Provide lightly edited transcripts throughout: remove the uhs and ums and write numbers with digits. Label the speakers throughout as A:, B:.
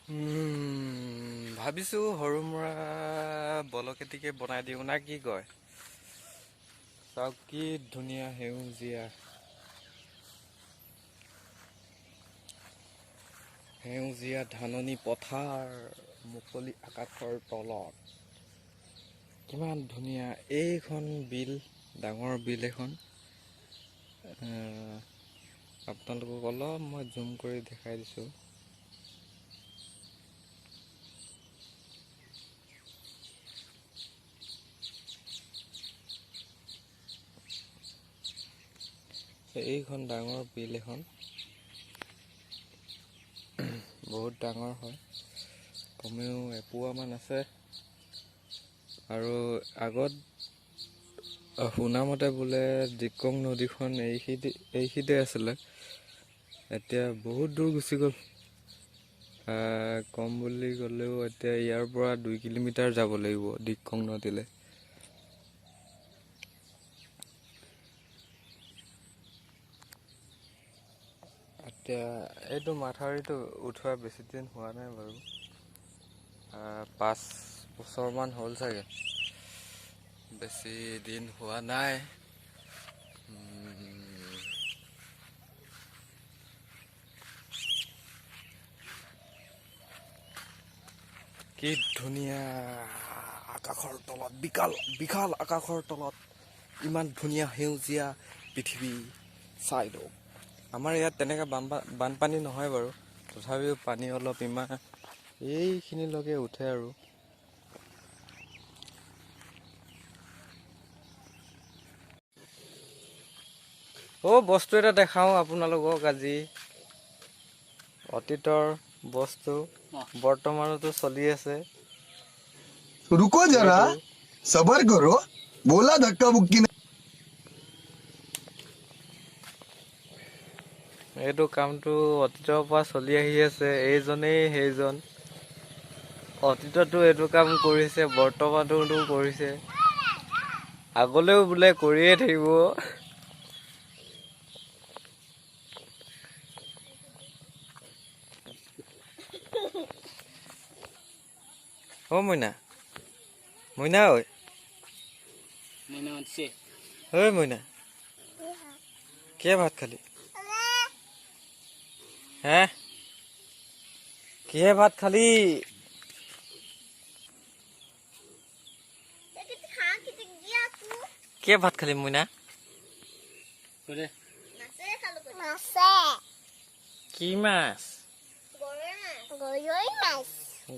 A: ভাবিছোঁ সৰু মুৰা বলকেটিকে বনাই দিওঁ না কি কয়? চাওক কি ধুনীয়া সেউজীয়া ধাননি পথাৰ, মুকলি আকাশৰ তলত। কিমান ধুনীয়া এইখন বিল, ডাঙৰ বিল এখন। আপোনালোকক অলপ মই জুম কৰি দেখাই দিছোঁ। এইখন ডাঙৰ বিল এখন, বহুত ডাঙৰ হয়, কমেও এপোৱামান আছে। আৰু আগত শুনামতে বোলে দিক্ৰং নদীখন এইখিতে আছিলে, এতিয়া বহুত দূৰ গুচি গ'ল। কম বুলি ক'লেও এতিয়া ইয়াৰ পৰা 2 কিলোমিটাৰ যাব লাগিব দিক্ৰং নদীলৈ। এতিয়া এইটো মাথাউৰিটো উঠোৱা বেছি দিন হোৱা নাই বাৰু, 5 বছৰমান হ'ল চাগে, বেছি দিন হোৱা নাই। কি ধুনীয়া আকাশৰ তলত, বিশাল আকাশৰ তলত ইমান ধুনীয়া সেউজীয়া পৃথিৱী চাই লওক। আমাৰ ইয়াত তেনেকৈ বানপানী নহয় বাৰু, তথাপিও পানী অলপ ইমান এইখিনিলৈকে উঠে আৰু। বস্তু এটা দেখাওঁ আপোনালোকক আজি, অতীতৰ বস্তু, বৰ্তমানতো চলি আছে।
B: रुको जरा, सबर करो, बोला धक्का मुक्की।
A: এইটো কামটো অতীতৰ পৰা চলি আহি আছে, এইজনেই সেইজন। অতীততো এইটো কাম কৰিছে, বৰ্তমানতো কৰিছে, আগলৈও বোলে কৰিয়ে থাকিব। মইনা, মইনা ঐ, মইনা, কিহে ভাত খালি? হে, কিহে ভাত খালি? কিহে ভাত খালি মইনা? কি মাছ?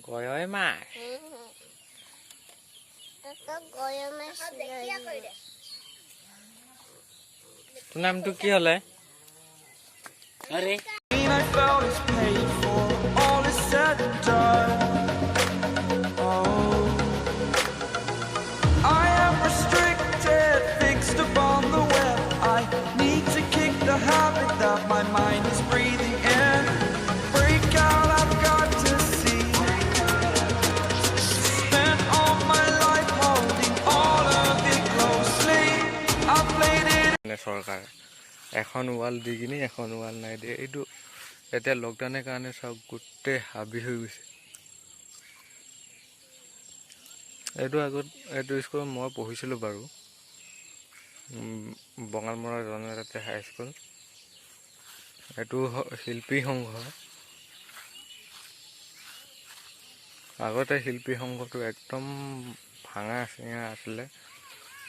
A: গৰৈ মাছ। তোৰ নামটো কি হলে?
C: My mind is breathing in. Break out, I've got to see. Spent all my life holding all of it closely. I played it.
A: চৰকাৰে এখন ৱাল দি কিনি এখন ৱাল নাই দিয়ে। এইটো এতিয়া লকডাউনৰ কাৰণে চাওক গোটেই হাবি হৈ গৈছে। এইটো স্কুলত মই পঢ়িছিলোঁ বাৰু, বঙালমৰা জনজাতি হাইস্কুল। এইটো শিল্পী সংঘ। আগতে শিল্পী সংঘটো একদম ভাঙা চিঙা আছিলে,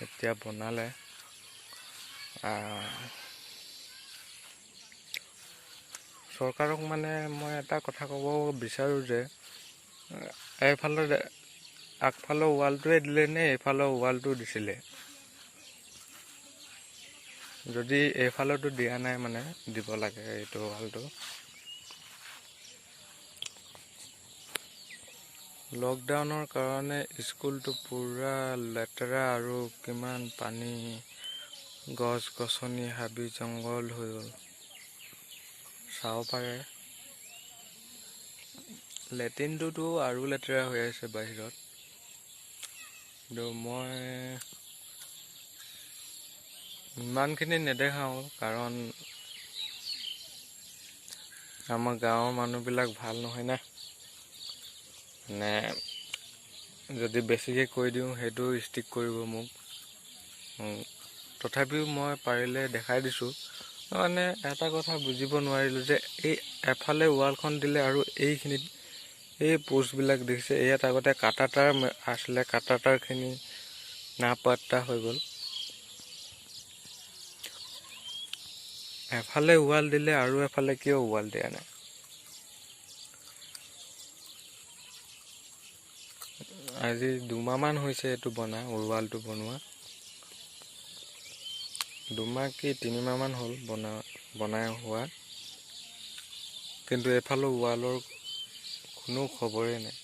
A: এতিয়া বনালে। চৰকাৰক মানে মই এটা কথা ক'ব বিচাৰোঁ যে, আগফালৰ ৱালটোৱে দিলে নে এইফালৰ ৱালটো দিছিলে? যদি এইফালতো দিয়া নাই মানে দিব লাগে এইটো ৱালটো। লকডাউনৰ কাৰণে স্কুলটো পুৰা লেতেৰা আৰু কিমান পানী, গছ গছনি, হাবি জংঘল হৈ গ'ল চাব পাৰে। লেট্ৰিনটোতো আৰু লেতেৰা হৈ আছে বাহিৰত, কিন্তু মই ইমানখিনি নেদেখাওঁ, কাৰণ আমাৰ গাঁৱৰ মানুহবিলাক ভাল নহয় না। মানে যদি বেছিকৈ কৈ দিওঁ সেইটো ষ্টিক কৰিব মোক। তথাপিও মই পাৰিলে দেখাই দিছোঁ। মানে এটা কথা বুজিব নোৱাৰিলোঁ যে এই এফালে ৱালখন দিলে আৰু এইখিনিত এই পোষ্টবিলাক দেখিছে, ইয়াত আগতে কাটা তাঁৰ আছিলে, কাটা তাঁৰখিনি নাপাত্তা হৈ গ'ল। এফালে ৱাল দিলে আৰু এফালে কিয় ৱাল দিয়া নাই? আজি 2 মাহমান হৈছে এইটো ৱালটো বনোৱা। 2 মাহ কি 3 মাহমান হ'ল বনাই হোৱা, কিন্তু এফালৰ ৱালৰ কোনো খবৰেই নাই।